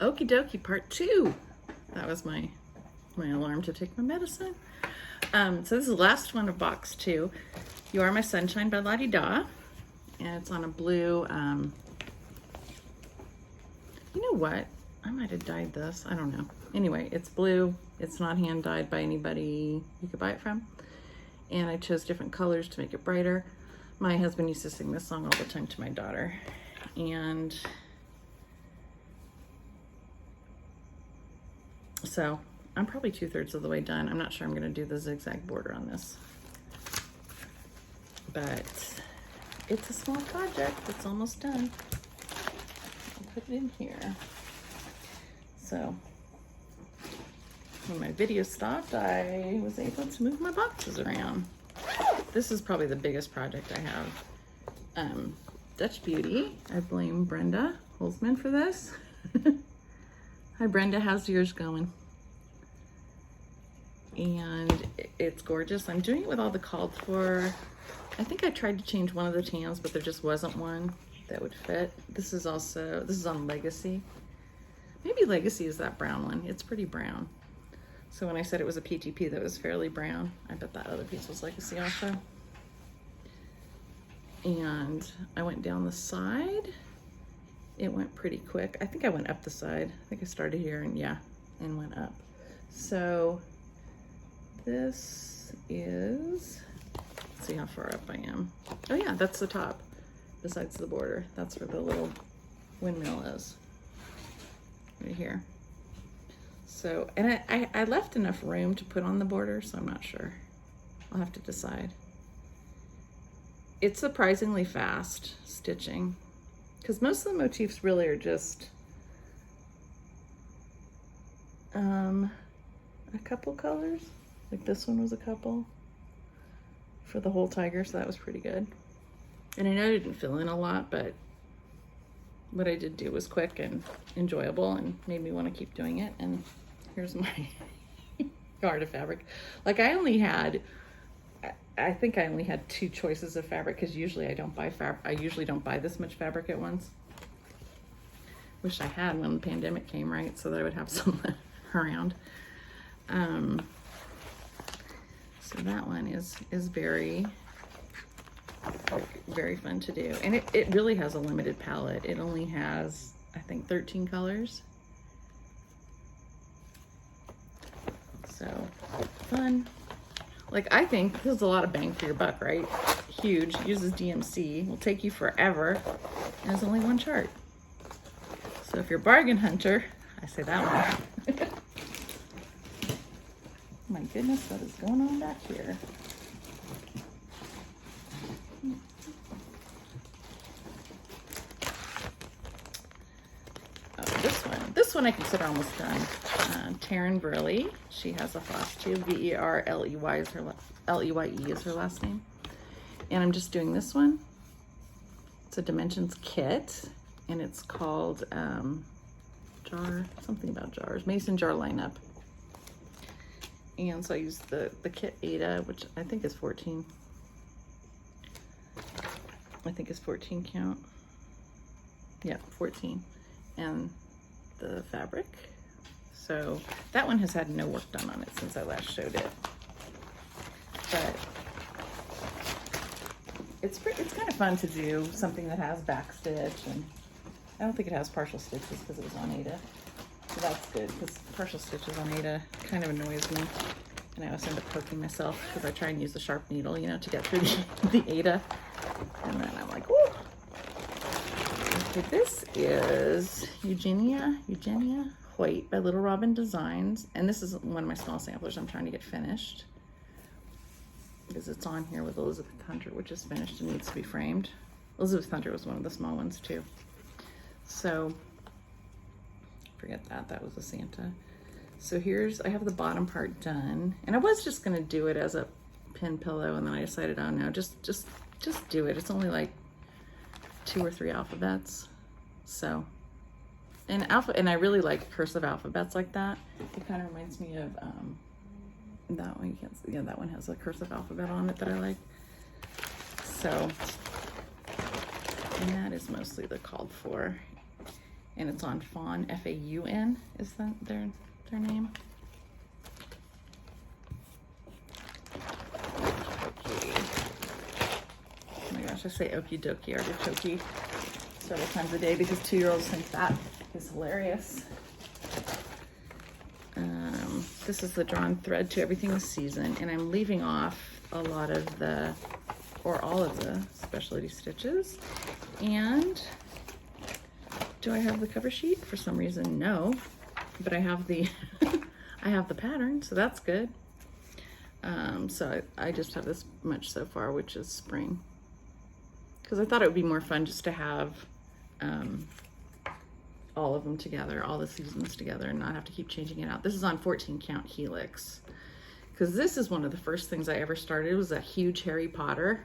Okie dokie, part 2. That was my alarm to take my medicine. So this is the last one of box 2. You Are My Sunshine by La-Di Da. And it's on a blue, you know what? I might have dyed this. I don't know. Anyway, it's blue. It's not hand dyed by anybody you could buy it from. And I chose different colors to make it brighter. My husband used to sing this song all the time to my daughter. And so I'm probably 2/3 of the way done. I'm not sure I'm gonna do the zigzag border on this, but it's a small project. It's almost done. I'll put it in here. So when my video stopped, I was able to move my boxes around. This is probably the biggest project I have. Dutch Beauty. I blame Brenda Holzman for this. Hi Brenda, how's yours going? And it's gorgeous. I'm doing it with all the called for. I think I tried to change one of the tans, but there just wasn't one that would fit. This is on Legacy. Maybe Legacy is that brown one. It's pretty brown. So when I said it was a PTP that was fairly brown, I bet that other piece was Legacy also. And I went down the side. It went pretty quick. I think I went up the side. I think I started here and went up. So this is, let's see how far up I am. Oh yeah, that's the top, besides the border. That's where the little windmill is, right here. So, and I left enough room to put on the border, so I'm not sure. I'll have to decide. It's surprisingly fast stitching, because most of the motifs really are just a couple colors. Like this one was a couple for the whole tiger, so that was pretty good. And I know I didn't fill in a lot, but what I did do was quick and enjoyable and made me want to keep doing it. And here's my yard of fabric. Like I think I only had 2 choices of fabric, because usually I don't buy fabric. I usually don't buy this much fabric at once. Wish I had when the pandemic came, right? So that I would have some around. So that one is very, very fun to do. And it really has a limited palette. It only has, I think, 13 colors. So fun. Like, I think this is a lot of bang for your buck, right? Huge, uses DMC, will take you forever, and there's only one chart. So if you're a bargain hunter, I say that one. My goodness, what is going on back here? Oh, this one I consider almost done. Taryn Burley, she has a Flosstube. Verley is her Leye is her last name. And I'm just doing this one. It's a Dimensions kit, and it's called something about jars, Mason jar lineup. And so I used the kit Ada, which I think is 14. I think it's 14 count. Yeah, 14. And the fabric. So that one has had no work done on it since I last showed it. But it's kind of fun to do something that has back stitch, and I don't think it has partial stitches because it was on Ada. So that's good, because partial stitches on Ada kind of annoys me. And I always end up poking myself because I try and use the sharp needle, you know, to get through the Ada. And then I'm like, whoo. Okay, this is Eugenia White by Little Robin Designs. And this is one of my small samplers I'm trying to get finished, because it's on here with Elizabeth Hunter, which is finished and needs to be framed. Elizabeth Hunter was one of the small ones too. So forget that was a Santa. So I have the bottom part done, and I was just gonna do it as a pin pillow, and then I decided, oh no, just do it. It's only like 2 or 3 alphabets. So, and I really like cursive alphabets like that. It kind of reminds me of that one. You can't see, yeah, that one has a cursive alphabet on it that I like. So, and that is mostly the called for. and it's on Fawn, F-A-U-N is that their name. Oh my gosh, I say okie dokie artichoke several times a day because 2-year-olds think that is hilarious. This is the drawn thread to everything this season, and I'm leaving off a lot of the, or all of the specialty stitches. And do I have the cover sheet? For some reason, no, but I have the I have the pattern, so that's good. So I just have this much so far, which is spring, because I thought it would be more fun just to have all of them together, all the seasons together, and not have to keep changing it out. This is on 14 count helix, because this is one of the first things I ever started. It was a huge Harry Potter,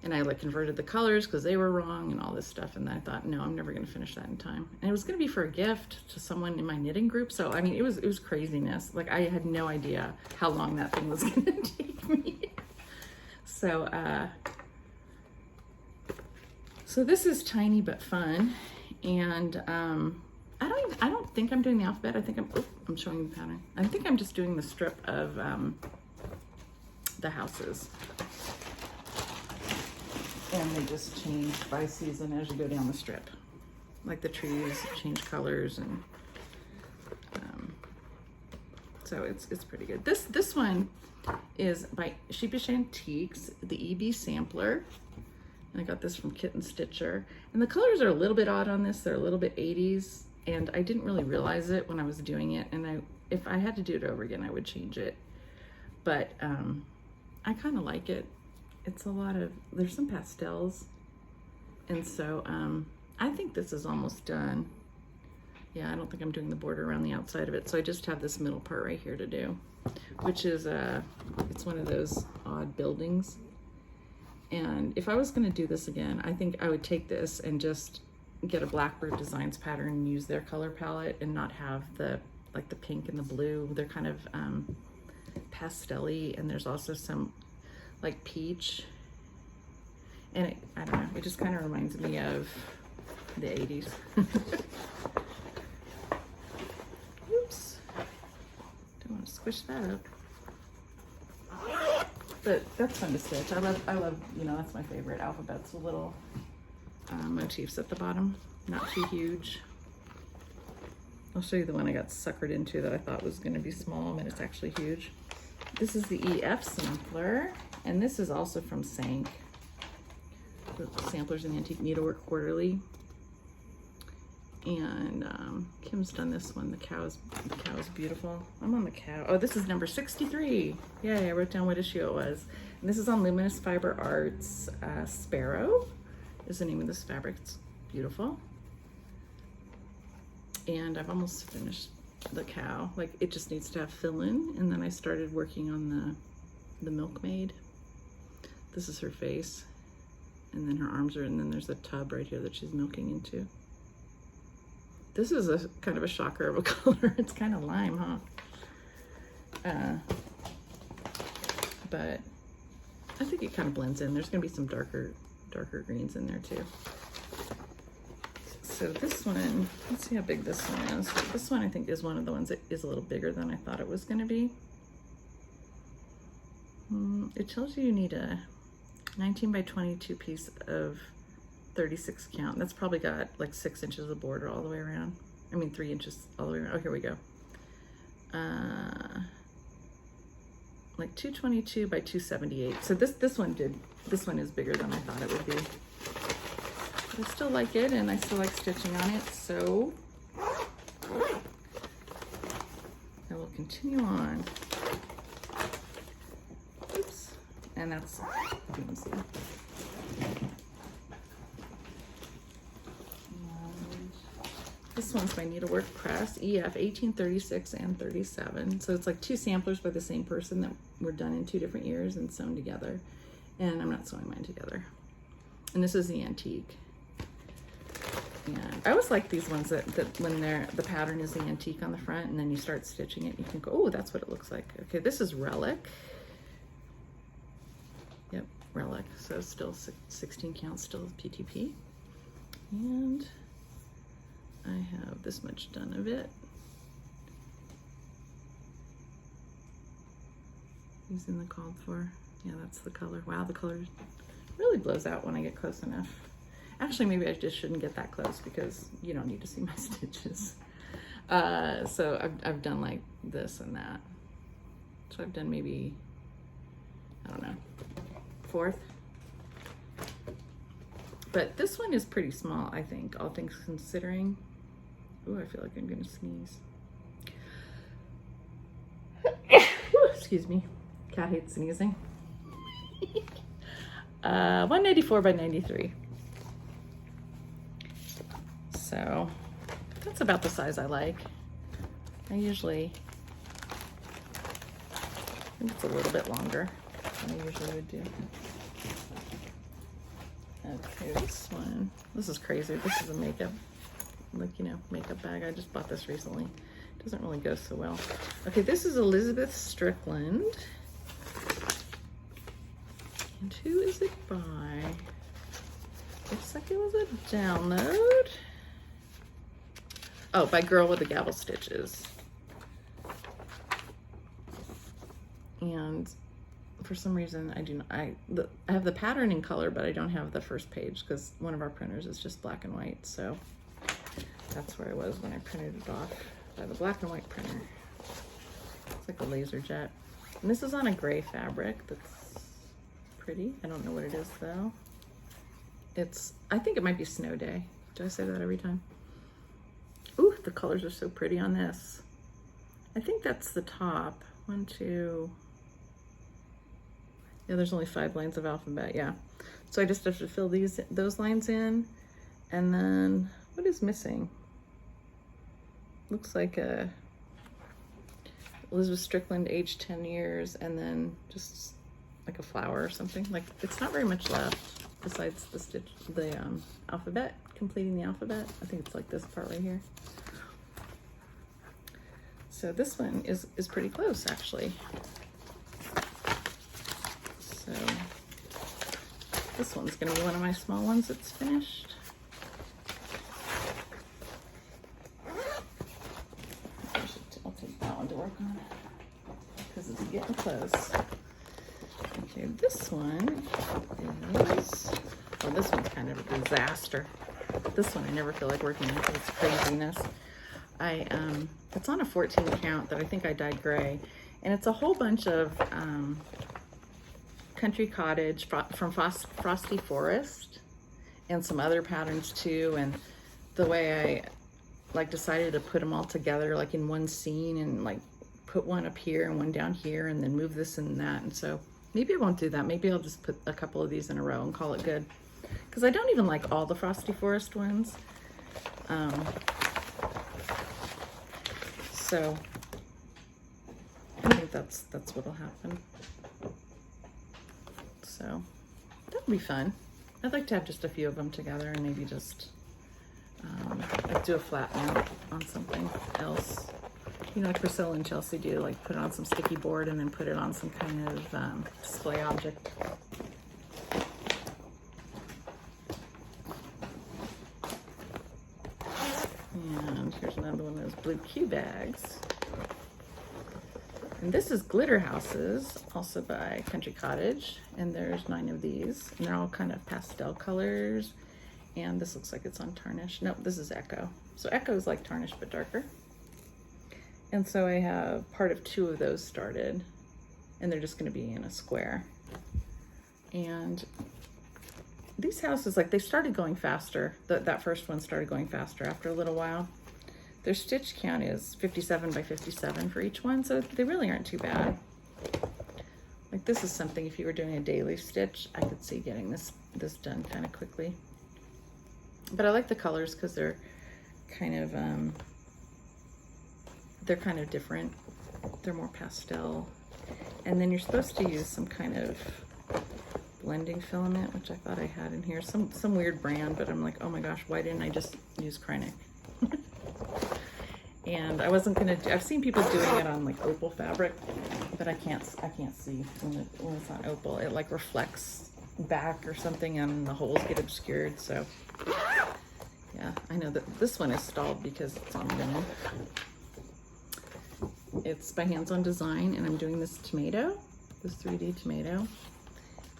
and I like converted the colors because they were wrong and all this stuff, and I thought, no, I'm never going to finish that in time. And it was going to be for a gift to someone in my knitting group, so I mean, it was craziness. Like, I had no idea how long that thing was going to take me. So so this is tiny but fun. And I don't think I'm doing the alphabet. I think I'm showing you the pattern. I think I'm just doing the strip of the houses. And they just change by season as you go down the strip. Like the trees change colors, and so it's pretty good. This one is by Sheepish Antiques, the EB sampler. And I got this from Kitten Stitcher. And the colors are a little bit odd on this. They're a little bit 80s. And I didn't really realize it when I was doing it. And if I had to do it over again, I would change it. But I kind of like it. It's a lot of, there's some pastels. And so I think this is almost done. Yeah, I don't think I'm doing the border around the outside of it. So I just have this middle part right here to do, which is, it's one of those odd buildings. And if I was going to do this again, I think I would take this and just get a Blackbird Designs pattern and use their color palette and not have the pink and the blue. They're kind of pastel-y, and there's also some like peach. And I don't know, it just kind of reminds me of the 80s. Oops. Don't want to squish that up. But that's fun to stitch. I love, you know, that's my favorite alphabets, the little motifs at the bottom, not too huge. I'll show you the one I got suckered into that I thought was going to be small, and it's actually huge. This is the EF sampler, and this is also from Sank, the Samplers in Antique Needlework Quarterly. And Kim's done this one. The cow is beautiful. I'm on the cow. Oh, this is number 63. Yay, I wrote down what issue it was. And this is on Luminous Fiber Arts. Sparrow is the name of this fabric. It's beautiful. And I've almost finished the cow. Like, it just needs to have fill-in. And then I started working on the milkmaid. This is her face. And then her arms are, and then there's a tub right here that she's milking into. This is a kind of a shocker of a color. It's kind of lime, huh? But I think it kind of blends in. There's gonna be some darker greens in there too. So this one, let's see how big this one is. This one I think is one of the ones that is a little bigger than I thought it was gonna be. It tells you need a 19 by 22 piece of 36 count. That's probably got like 6 inches of border all the way around. I mean 3 inches all the way around. Oh, here we go. Like 222 by 278. So this one is bigger than I thought it would be. But I still like it, and I still like stitching on it, so I will continue on. Oops. And that's, you can see. This one's by Needlework Press, EF 1836 and 37. So it's like 2 samplers by the same person that were done in 2 different years and sewn together. And I'm not sewing mine together. And this is the antique. And I always like these ones that when the pattern is the antique on the front, and then you start stitching it, you can go, oh, that's what it looks like. Okay, this is Relic. Yep, Relic. So still 16 count, still PTP. And I have this much done of it. Using the called for. Yeah, that's the color. Wow, the color really blows out when I get close enough. Actually, maybe I just shouldn't get that close because you don't need to see my stitches. So I've done like this and that. So I've done maybe, I don't know, 4th. But this one is pretty small, I think, all things considering. Ooh, I feel like I'm gonna sneeze. Excuse me. Cat hates sneezing. 194 by 93. So that's about the size I like. I usually, I think it's a little bit longer than I usually would do. Okay, this one, this is crazy. This is a makeup, like, you know, makeup bag. I just bought this recently. It doesn't really go so well. Okay, this is Elizabeth Strickland. And who is it by? Looks like it was a download. Oh, by Girl with the Gavel Stitches. And for some reason, I have the pattern in color, but I don't have the first page because one of our printers is just black and white. So that's where I was when I printed it off by the black and white printer. It's like a laser jet. And this is on a gray fabric that's pretty. I don't know what it is though. I think it might be Snow Day. Do I say that every time? Ooh, the colors are so pretty on this. I think that's the top. 1, 2. Yeah, there's only 5 lines of alphabet, yeah. So I just have to fill those lines in. And then, what is missing? Looks like a Elizabeth Strickland, age 10 years, and then just like a flower or something. Like, it's not very much left besides the stitch, the alphabet, completing the alphabet. I think it's like this part right here. So this one is pretty close, actually. So this one's gonna be one of my small ones that's finished. I'll take that one to work on because it's getting close. Okay, this one is, well, this one's kind of a disaster. This one I never feel like working on because it's craziness. It's on a 14 count that I think I dyed gray, and it's a whole bunch of Country Cottage from Frosty Forest and some other patterns too. And the way I like decided to put them all together like in one scene and like put one up here and one down here and then move this and that. And so maybe I won't do that. Maybe I'll just put a couple of these in a row and call it good. Because I don't even like all the Frosty Forest ones. So I think that's what'll happen. So that'll be fun. I'd like to have just a few of them together and maybe just like do a flat mount on something else. You know, like Priscilla and Chelsea do, like put it on some sticky board and then put it on some kind of display object. And here's another one of those blue Q bags. And this is Glitter Houses, also by Country Cottage. And there's 9 of these. And they're all kind of pastel colors. And this looks like it's on tarnish. Nope, this is Echo. So Echo is like tarnish but darker. And so I have part of 2 of those started. And they're just going to be in a square. And these houses, like, they started going faster. That first one started going faster after a little while. Their stitch count is 57 by 57 for each one, so they really aren't too bad. Like, this is something, if you were doing a daily stitch, I could see getting this done kind of quickly. But I like the colors because they're kind of different. They're more pastel. And then you're supposed to use some kind of blending filament, which I thought I had in here. Some weird brand, but I'm like, oh my gosh, why didn't I just use Kreinik? And I wasn't gonna I've seen people doing it on like opal fabric, but I can't see when it's on opal. It like reflects back or something and the holes get obscured. So Yeah, I know that this one is stalled because it's on linen. It's by Hands On Design, and I'm doing this tomato, this 3D tomato.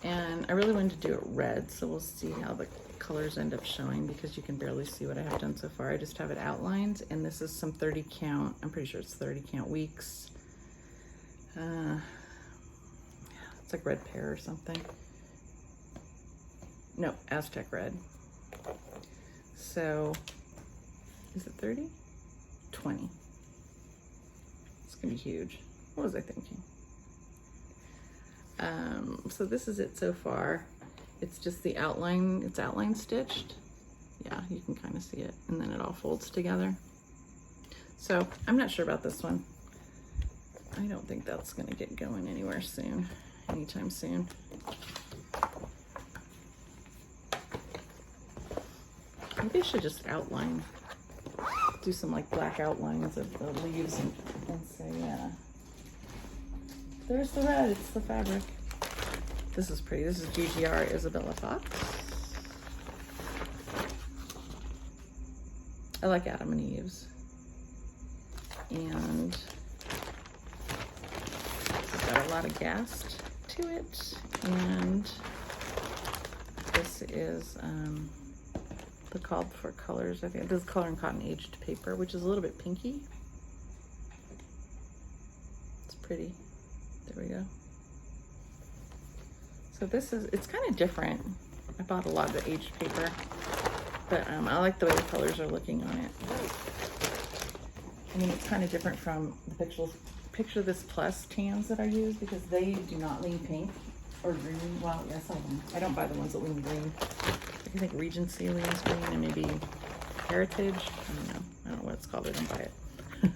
And I really wanted to do it red, so we'll see how the colors end up showing because you can barely see what I have done so far. I just have it outlined, and this is some 30 count, I'm pretty sure it's 30 count weeks. It's like red pear or something. No, Aztec red. So, is it 30? 20. It's gonna be huge. What was I thinking? So this is it so far. It's just the outline, it's outline stitched. Yeah, you can kind of see it. And then it all folds together. So I'm not sure about this one. I don't think that's gonna get going anywhere soon, anytime soon. Maybe I should just outline, do some like black outlines of the leaves and say, yeah. There's the red, it's the fabric. This is pretty. This is GGR Isabella Fox. I like Adam and Eve's. And it's got a lot of gast to it. And this is the Called For Colors. I think this is Color and Cotton aged paper, which is a little bit pinky. It's pretty. There we go. So this is, it's kind of different. I bought a lot of the aged paper, but I like the way the colors are looking on it. I mean, it's kind of different from the Picture This Plus tans that I use because they do not lean pink or green. Well, yes, I don't buy the ones that lean green. I think Regency leans green and maybe Heritage. I don't know what it's called. I don't buy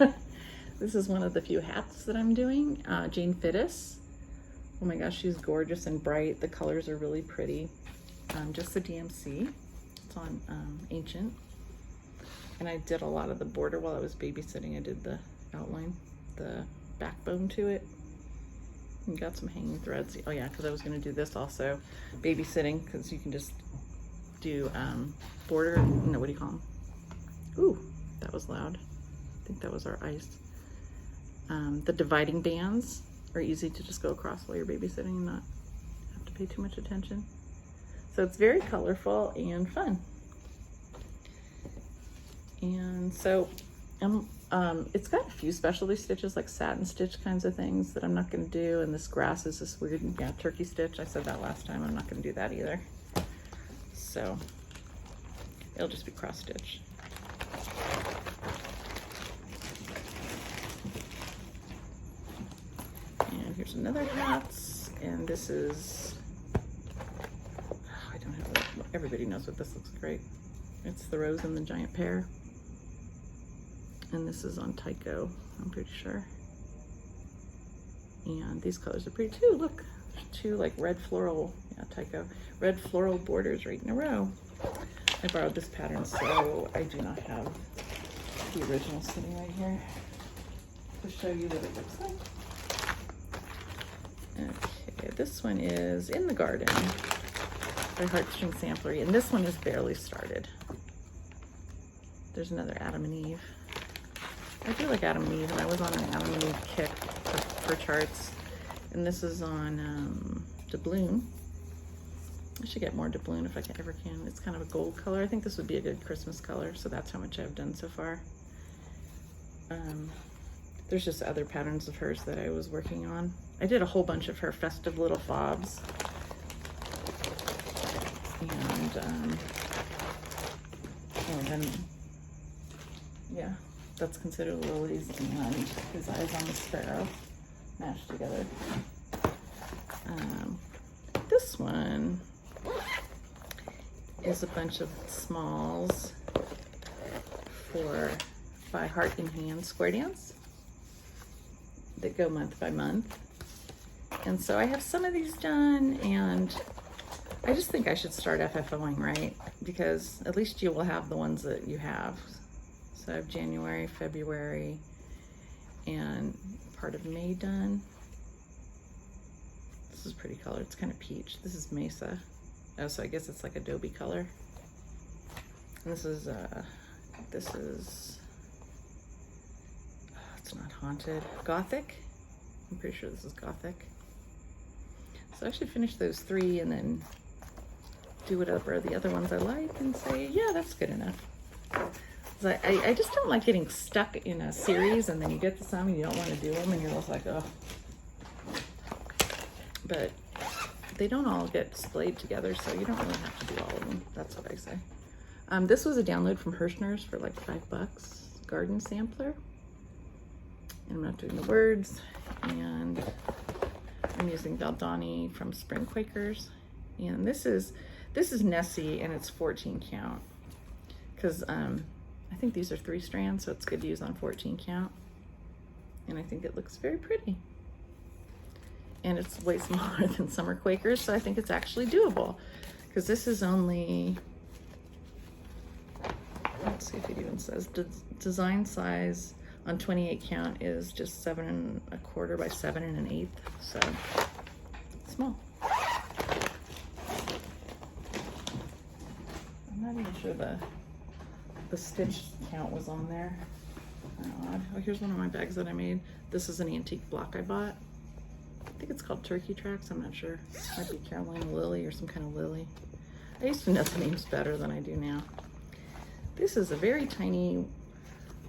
it. This is one of the few hats that I'm doing. Jane Fittis. Oh my gosh, she's gorgeous and bright. The colors are really pretty. Just the DMC. It's on Ancient. And I did a lot of the border while I was babysitting. I did the outline, the backbone to it. And got some hanging threads. Oh yeah, because I was going to do this also. Babysitting, because you can just do border. No, what do you call them? Ooh, that was loud. I think that was our ice. The dividing bands are easy to just go across while you're babysitting and not have to pay too much attention. So it's very colorful and fun. And so it's got a few specialty stitches like satin stitch kinds of things that I'm not going to do. And this grass is this weird, yeah, turkey stitch. I said that last time. I'm not going to do that either. So it'll just be cross stitch. And here's another hat, and this is, I don't have it. Everybody knows what this looks great. It's the rose and the giant pear. And this is on Tyco, I'm pretty sure. And these colors are pretty too. Look, two like red floral, yeah, Tyco. Red floral borders right in a row. I borrowed this pattern, so I do not have the original sitting right here to show you what it looks like. Okay, this one is In the Garden by Heartstring Samplery, and this one is barely started. There's another Adam and Eve. I do like Adam and Eve, and I was on an Adam and Eve kick for charts. And this is on doubloon. I should get more doubloon if I ever can. It's kind of a gold color. I think this would be a good Christmas color, so that's how much I've done so far. There's just other patterns of hers that I was working on. I did a whole bunch of her festive little fobs. And then, yeah, that's considered lilies and his eyes on the sparrow mashed together. This one is a bunch of smalls by Heart in Hand Square Dance that go month by month. And so I have some of these done, and I just think I should start FFOing, right? Because at least you will have the ones that you have. So I have January, February, and part of May done. This is a pretty color. It's kind of peach. This is Mesa. Oh, so I guess it's like Adobe color. And this is it's not haunted, Gothic. I'm pretty sure this is Gothic. So I should finish those 3 and then do whatever the other ones I like and say, yeah, that's good enough. I just don't like getting stuck in a series and then you get to some and you don't want to do them and you're just like, oh. But they don't all get displayed together, so you don't really have to do all of them. That's what I say. This was a download from Hirschner's for like $5, garden sampler. And I'm not doing the words. And I'm using Valdani from Spring Quakers. And this is Nessie and it's 14 count. Because I think these are 3 strands, so it's good to use on 14 count. And I think it looks very pretty. And it's way smaller than Summer Quakers, so I think it's actually doable. Because this is only, let's see if it even says, design size on 28 count is just 7 1/4 by 7 1/8, so small. I'm not even sure the stitch count was on there. Odd. Oh, here's one of my bags that I made. This is an antique block I bought. I think it's called Turkey Tracks, I'm not sure. Might be Carolina Lily or some kind of lily. I used to know the names better than I do now. This is a very tiny,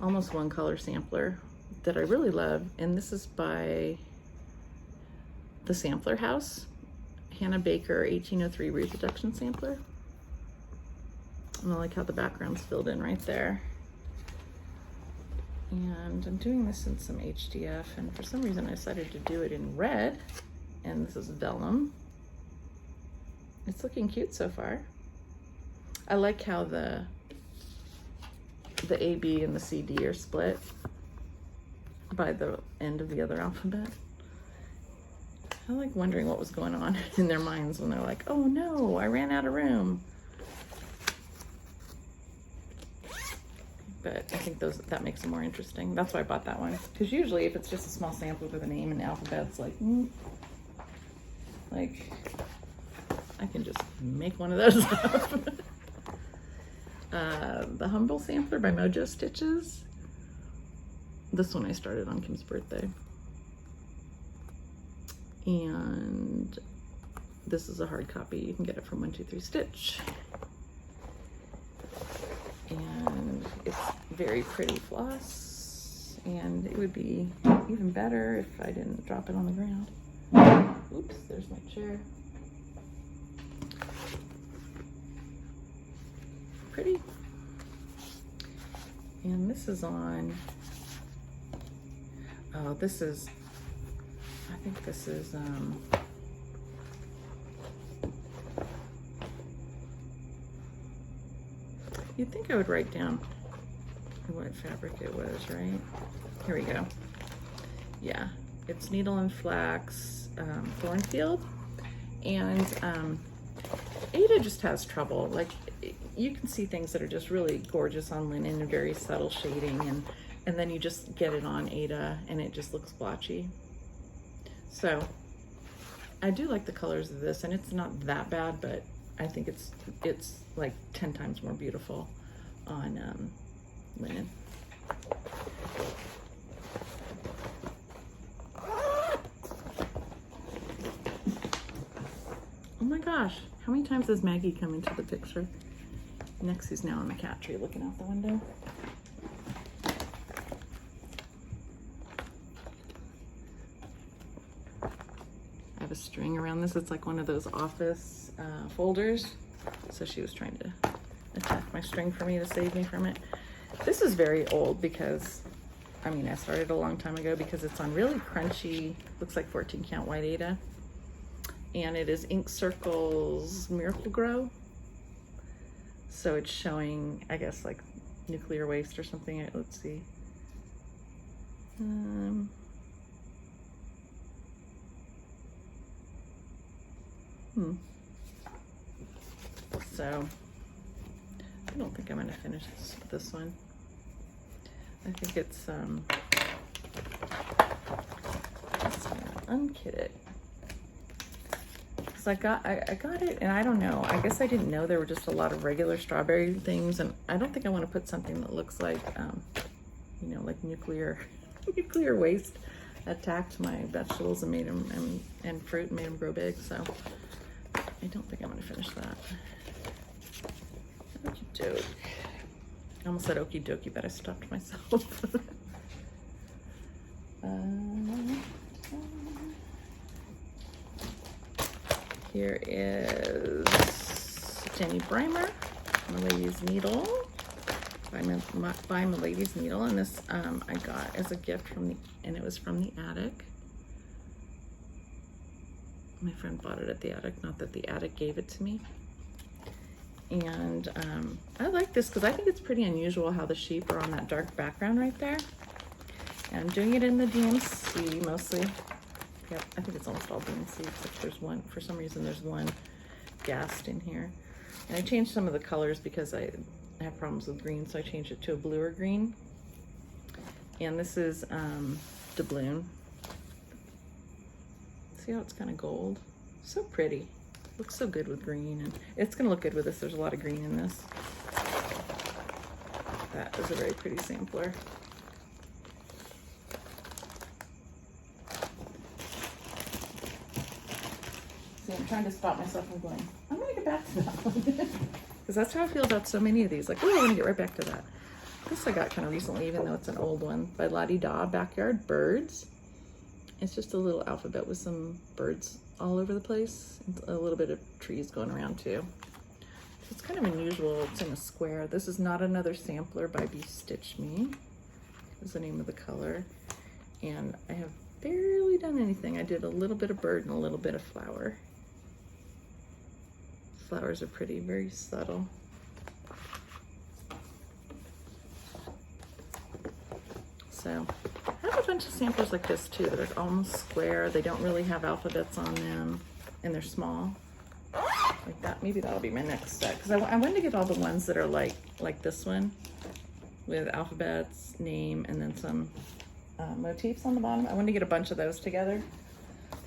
almost 1 color sampler that I really love, and this is by the Sampler House, Hannah Baker 1803 reproduction sampler. And I like how the background's filled in right there. And I'm doing this in some HDF, and for some reason I decided to do it in red, and this is vellum. It's looking cute so far. I like how the A, B, and the C, D are split by the end of the other alphabet. I like wondering what was going on in their minds when they're like, oh no, I ran out of room. But I think that makes it more interesting. That's why I bought that one. Because usually if it's just a small sample with a name and alphabet, it's like, like I can just make one of those up. The Humble Sampler by Mojo Stitches. This one I started on Kim's birthday. And this is a hard copy. You can get it from 123 Stitch. And it's very pretty floss. And it would be even better if I didn't drop it on the ground. Oops, there's my chair. Pretty. And this is on, oh, this is, I think this is, you'd think I would write down what fabric it was, right? Here we go. Yeah, it's Needle and Flax, Thornfield. And Ada just has trouble. Like, you can see things that are just really gorgeous on linen and very subtle shading, and then you just get it on Ada and it just looks blotchy. So I do like the colors of this, and it's not that bad, but I think it's like 10 times more beautiful on linen. Oh my gosh, how many times has Maggie come into the picture? Nexie's now on the cat tree looking out the window. I have a string around this. It's like one of those office folders. So she was trying to attack my string for me to save me from it. This is very old because, I mean, I started a long time ago because it's on really crunchy, looks like 14 count white Ada. And it is Ink Circles Miracle Grow. So it's showing, I guess, like nuclear waste or something. Let's see. So I don't think I'm going to finish this one. I think it's let's unkit it. because I got it, and I don't know. I guess I didn't know there were just a lot of regular strawberry things, and I don't think I want to put something that looks like, you know, like nuclear waste attacked my vegetables and made them and fruit and made them grow big. So I don't think I'm going to finish that. Okie doke. I almost said okie dokie, but I stopped myself. Here is Jenny Brimer, Milady's Needle, by Milady's Needle, and this I got as a gift and it was from the attic. My friend bought it at the attic, not that the attic gave it to me. And I like this because I think it's pretty unusual how the sheep are on that dark background right there. And I'm doing it in the DMC mostly. Yep, I think it's almost all DMC, except there's one, for some reason there's one gassed in here. And I changed some of the colors because I have problems with green, so I changed it to a bluer green. And this is doubloon. See how it's kind of gold? So pretty. Looks so good with green, and it's gonna look good with this. There's a lot of green in this. That is a very pretty sampler. See, I'm trying to stop myself from going, I'm gonna get back to that one. Because that's how I feel about so many of these. Like, oh, I wanna get right back to that. This I got kind of recently, even though it's an old one, by La-Di Da, Backyard Birds. It's just a little alphabet with some birds all over the place. A little bit of trees going around too. So it's kind of unusual. It's in a square. This is not another sampler by Be Stitch Me, is the name of the color. And I have barely done anything. I did a little bit of bird and a little bit of flower. Flowers are pretty, very subtle. So I have a bunch of samplers like this too that are almost square. They don't really have alphabets on them, and they're small. Like that. Maybe that'll be my next set, because I wanted to get all the ones that are like this one with alphabets, name, and then some motifs on the bottom. I wanted to get a bunch of those together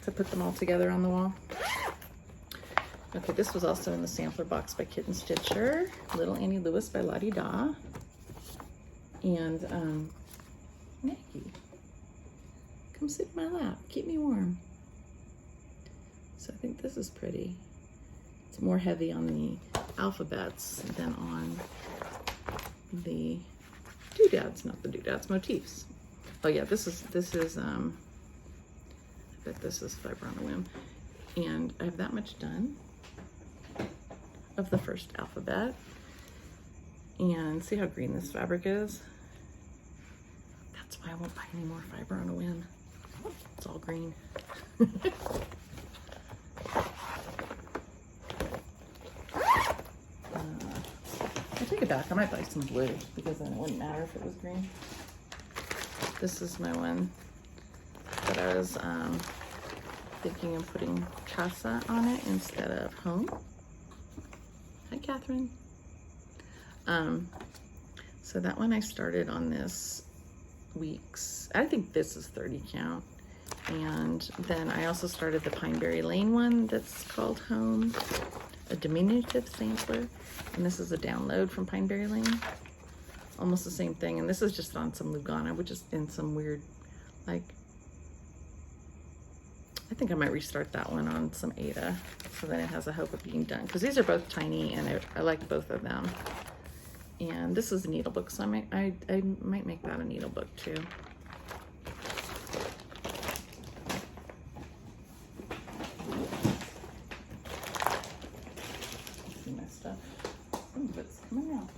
to put them all together on the wall. Okay, this was also in the sampler box by Kitten Stitcher, Little Annie Lewis by La-Di Da, and Maggie, come sit in my lap, keep me warm. So I think this is pretty. It's more heavy on the alphabets than on the doodads, not the doodads, motifs. Oh yeah, this is I bet this is Fiber on a Whim. And I have that much done of the first alphabet. And see how green this fabric is? That's why I won't buy any more Fiber on a Whim. It's all green. I take it back. I might buy some blue because then it wouldn't matter if it was green. This is my one that I was thinking of putting Casa on it instead of Home. Hi, Catherine. So that one I started on this week's, I think this is 30 count. And then I also started the Pineberry Lane one that's called Home, a diminutive sampler. And this is a download from Pineberry Lane. Almost the same thing. And this is just on some Lugana, which is in some weird, like, I think I might restart that one on some Ada. So then it has a hope of being done. Because these are both tiny and I like both of them. And this is a needle book, so I might make that a needle book too. See my stuff. Some of it's coming out.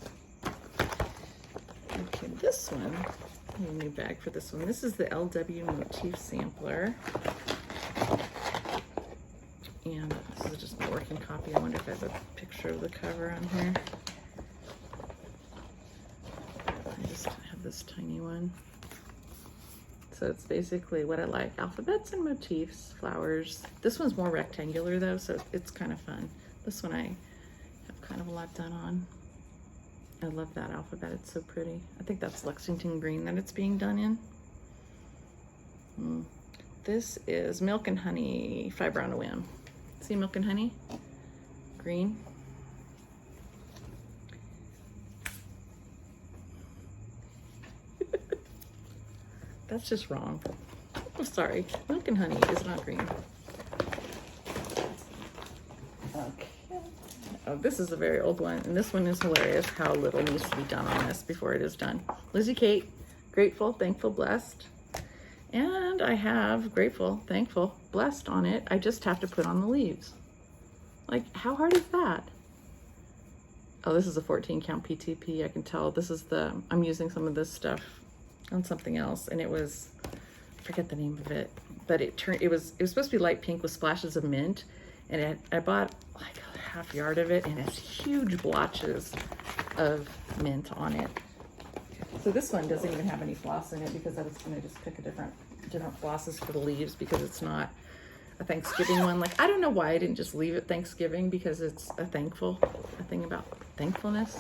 Okay, this one, I need a new bag for this one. This is the LW Motif Sampler. And this is just my working copy. I wonder if I have a picture of the cover on here. I just have this tiny one. So it's basically what I like. Alphabets and motifs, flowers. This one's more rectangular though, so it's kind of fun. This one I have kind of a lot done on. I love that alphabet, it's so pretty. I think that's Lexington green that it's being done in. This is Milk and Honey Fiber on a Whim. See Milk and Honey? Green. That's just wrong. I'm sorry. Milk and Honey is not green. Okay. Oh, this is a very old one, and this one is hilarious how little needs to be done on this before it is done. Lizzie Kate, Grateful, Thankful, Blessed. And I have Grateful, Thankful, Blessed on it. I just have to put on the leaves. Like, how hard is that? Oh, this is a 14 count PTP. I can tell this is I'm using some of this stuff on something else, and it was, I forget the name of it, but it was supposed to be light pink with splashes of mint, and I bought like a half yard of it, and it's huge blotches of mint on it. So this one doesn't even have any floss in it because I was gonna just pick a different flosses for the leaves because it's not a Thanksgiving one. Like, I don't know why I didn't just leave it Thanksgiving because it's a thing about thankfulness.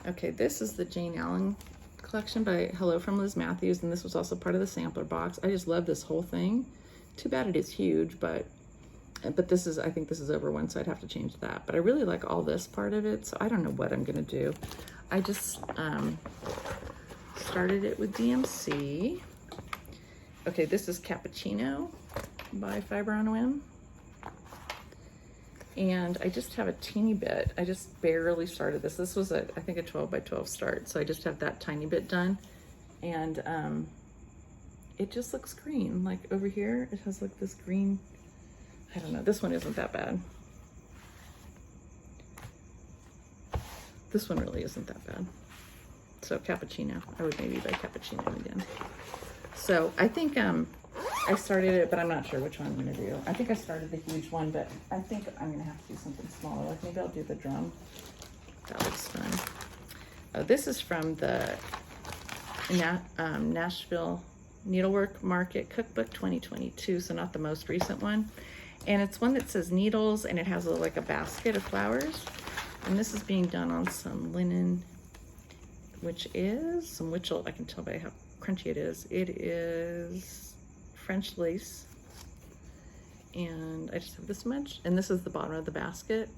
Okay, this is the Jane Allen collection by Hello from Liz Matthews, and this was also part of the sampler box. I just love this whole thing. Too bad it is huge, but this is, I think this is over one, so I'd have to change that. But I really like all this part of it, so I don't know what I'm gonna do. I just started it with DMC. Okay, this is Cappuccino by Fiber on Whim. And I just have a teeny bit. I just barely started this. This was I think a 12 by 12 start. So I just have that tiny bit done. And it just looks green. Like over here, it has like this green, I don't know, this one isn't that bad. This one really isn't that bad. So Cappuccino, I would maybe buy Cappuccino again. So I think I started it, but I'm not sure which one I'm gonna do. I think I started the huge one, but I think I'm gonna have to do something smaller. Like maybe I'll do the drum. That looks fun. This is from the Nashville Needlework Market Cookbook 2022, so not the most recent one. And it's one that says needles, and it has like a basket of flowers. And this is being done on some linen, which is some Witchell. I can tell by how crunchy it is. It is French lace, and I just have this much, and this is the bottom of the basket,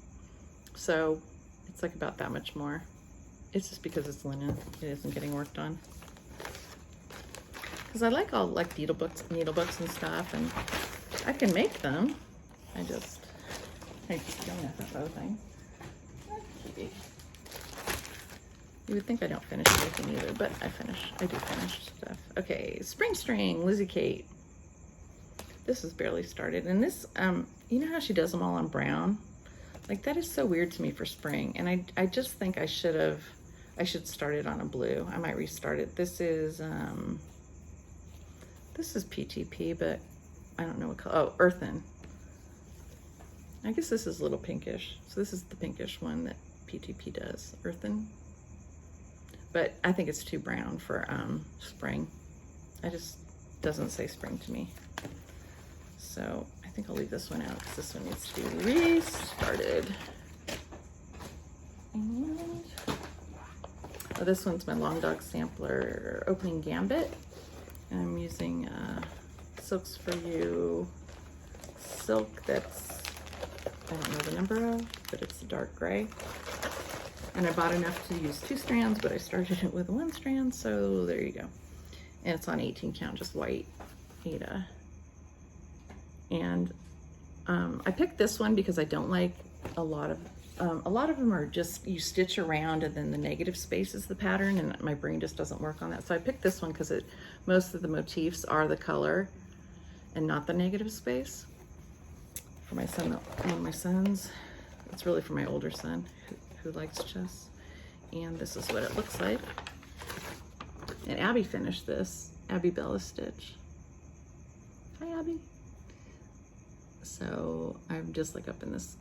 so it's like about that much more. It's just because it's linen, it isn't getting worked on. Because I like all like needle books and stuff, and I can make them. I just don't have that other thing. You would think I don't finish everything either, but I do finish stuff. Okay, Spring String, Lizzie Kate. This is barely started, and this, you know how she does them all on brown? Like, that is so weird to me for spring, and I just think I should start it on a blue. I might restart it. This is PTP, but I don't know what color. Oh, Earthen. I guess this is a little pinkish. So this is the pinkish one that PTP does, Earthen. But I think it's too brown for spring. It just doesn't say spring to me. So I think I'll leave this one out because this one needs to be restarted. And this one's my Long Dog Sampler Opening Gambit. And I'm using Silks for You silk that's, I don't know the number of, but it's a dark gray. And I bought enough to use 2 strands, but I started it with 1 strand, so there you go. And it's on 18 count, just white Aida. And I picked this one because I don't like a lot of them are just, you stitch around and then the negative space is the pattern, and my brain just doesn't work on that. So I picked this one because most of the motifs are the color and not the negative space. For my son, one of my sons, it's really for my older son who likes chess. And this is what it looks like. And Abby finished this, Abby Bella Stitch. Hi, Abby. So I'm just like up in this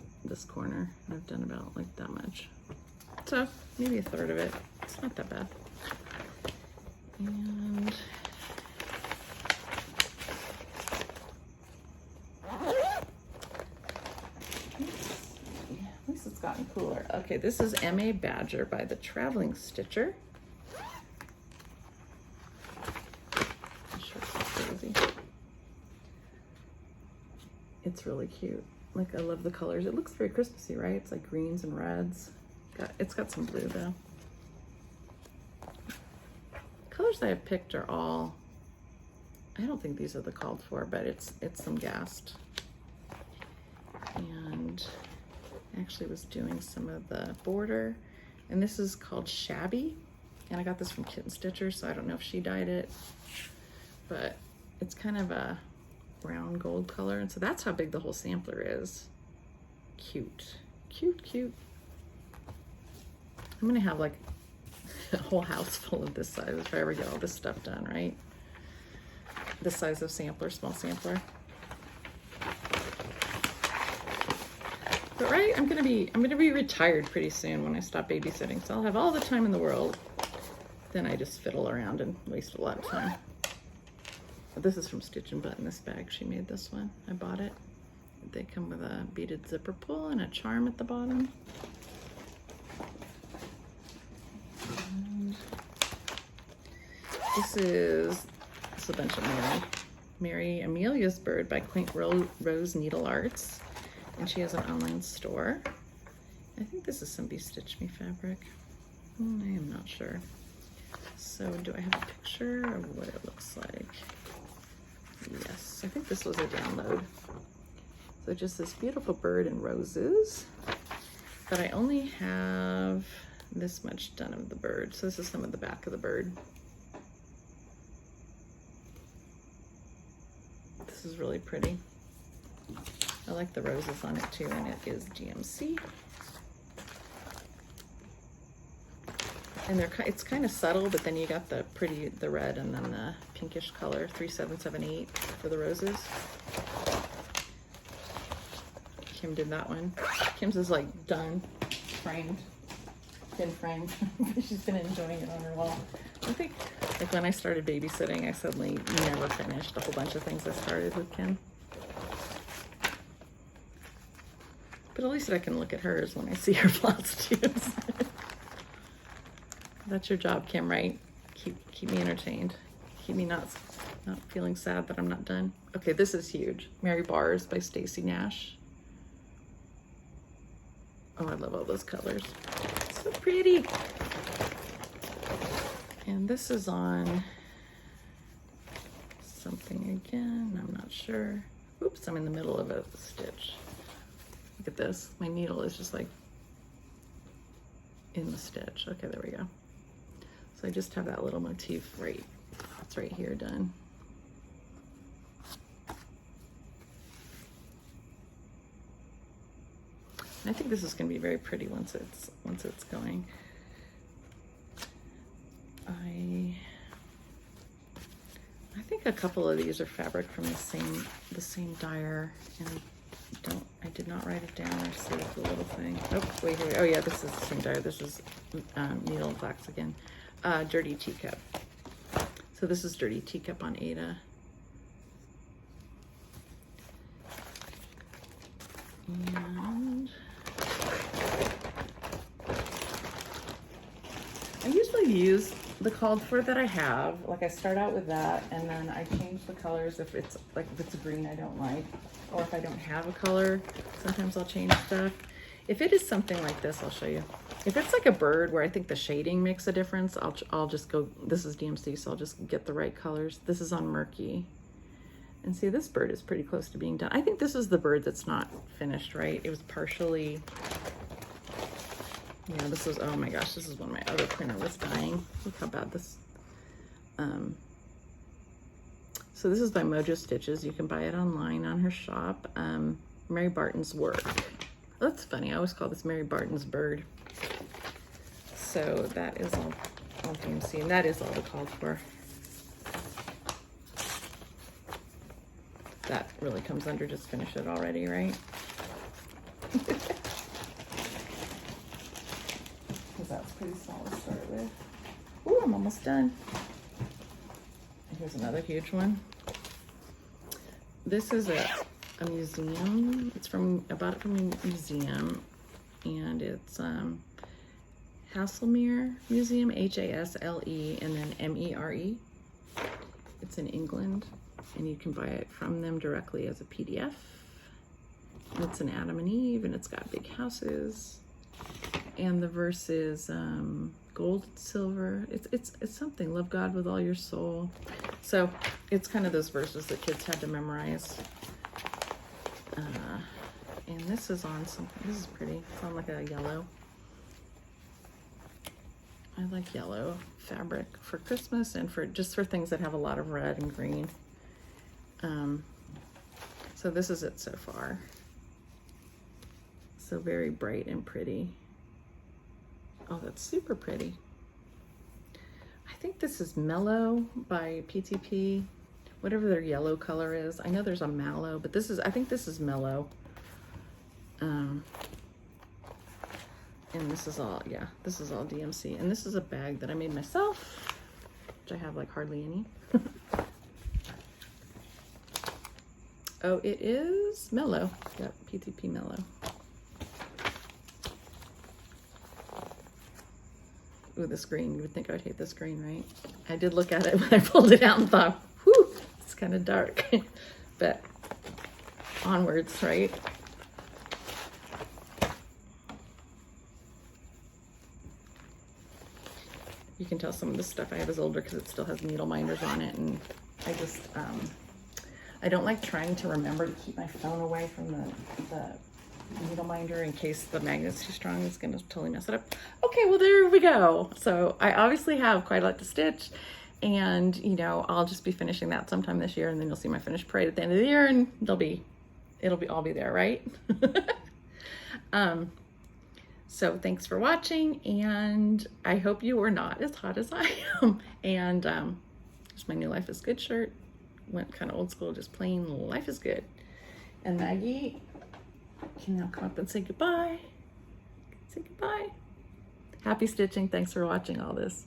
corner. I've done about like that much. So maybe a third of it. It's not that bad. And at least it's gotten cooler. Okay, this is M.A. Badger by the Traveling Stitcher. I'm sure it's crazy. It's really cute. Like, I love the colors. It looks very Christmassy, right? It's like greens and reds. It's got some blue though. Colors that I picked are all, I don't think these are the called for, but it's some gassed. And I actually was doing some of the border, and this is called Shabby, and I got this from Kitten Stitcher, so I don't know if she dyed it, but it's kind of a brown gold color, and so that's how big the whole sampler is. Cute, cute, cute. I'm gonna have like a whole house full of this size if I ever get all this stuff done, right? This size of sampler, small sampler. But right, I'm gonna be retired pretty soon when I stop babysitting, so I'll have all the time in the world. Then I just fiddle around and waste a lot of time. But this is from Stitch and Button, this bag. She made this one. I bought it. They come with a beaded zipper pull and a charm at the bottom. And this is a bunch of Mary Amelia's Bird by Quaint Rose Needle Arts. And she has an online store. I think this is some Be Stitch Me fabric. I am not sure. So do I have a picture of what it looks like? Yes, I think this was a download. So just this beautiful bird in roses, but I only have this much done of the bird. So this is some of the back of the bird. This is really pretty. I like the roses on it too, and it is GMC. And it's kind of subtle, but then you got the red and then the pinkish color, 3778 for the roses. Kim did that one. Kim's is like done, framed, been framed. She's been enjoying it on her wall. I think like when I started babysitting, I suddenly never finished a whole bunch of things I started with Kim. But at least I can look at hers when I see her Flosstubes. That's your job, Kim, right? Keep me entertained. Keep me not feeling sad that I'm not done. Okay, this is huge. Mary Bars by Stacy Nash. Oh, I love all those colors. So pretty. And this is on something again. I'm not sure. Oops, I'm in the middle of a stitch. Look at this. My needle is just like in the stitch. Okay, there we go. So I just have that little motif right, it's right here done. And I think this is going to be very pretty once it's going. I think a couple of these are fabric from the same dyer, and I did not write it down or save the little thing. Oh, wait, here. Oh yeah, this is the same dyer. This is Needle and Flax again. Dirty Teacup. So this is Dirty Teacup on Ada. And I usually use the called for that I have. Like I start out with that, and then I change the colors if it's a green I don't like, or if I don't have a color, sometimes I'll change stuff. If it is something like this, I'll show you. If it's like a bird where I think the shading makes a difference, I'll just go, this is DMC, so I'll just get the right colors. This is on Murky. And see, this bird is pretty close to being done. I think this is the bird that's not finished, right? It was partially, yeah, this was, oh my gosh, this is when my other printer was dying. Look how bad this, so this is by Mojo Stitches. You can buy it online on her shop. Mary Barton's Work. That's funny, I always call this Mary Barton's Bird. So that is all DMC, and that is all the called for. That really comes under just finish it already, right? Because that's pretty small to start with. Ooh, I'm almost done. And here's another huge one. This is a museum. I bought it from a museum, and it's Haslemere Museum, H-A-S-L-E, and then M-E-R-E. It's in England, and you can buy it from them directly as a PDF. It's an Adam and Eve, and it's got big houses. And the verse is gold and silver. It's something. Love God with all your soul. So it's kind of those verses that kids had to memorize. And this is on something. This is pretty. It's on like a yellow. I like yellow fabric for Christmas and for just for things that have a lot of red and green. So this is it so far. So very bright and pretty. Oh, that's super pretty. I think this is Mellow by PTP, whatever their yellow color is. I know there's a Mallow, but this is, I think this is Mellow. And this is all, yeah, this is all DMC. And this is a bag that I made myself, which I have like hardly any. Oh, it is Mellow. Yep, PTP Mellow. Ooh, this green, you would think I would hate this green, right? I did look at it when I pulled it out and thought, whew, it's kind of dark. But onwards, right? You can tell some of the stuff I have is older because it still has needle minders on it, and I just, I don't like trying to remember to keep my phone away from the needle minder in case the magnet's too strong. It's gonna totally mess it up. Okay, well there we go. So I obviously have quite a lot to stitch, and you know, I'll just be finishing that sometime this year, and then you'll see my finished parade at the end of the year, and it'll all be there, right? So thanks for watching, and I hope you are not as hot as I am. And here's my new Life is Good shirt. Went kind of old school, just plain Life is Good. And Maggie can now come up and say goodbye. Say goodbye. Happy stitching. Thanks for watching all this.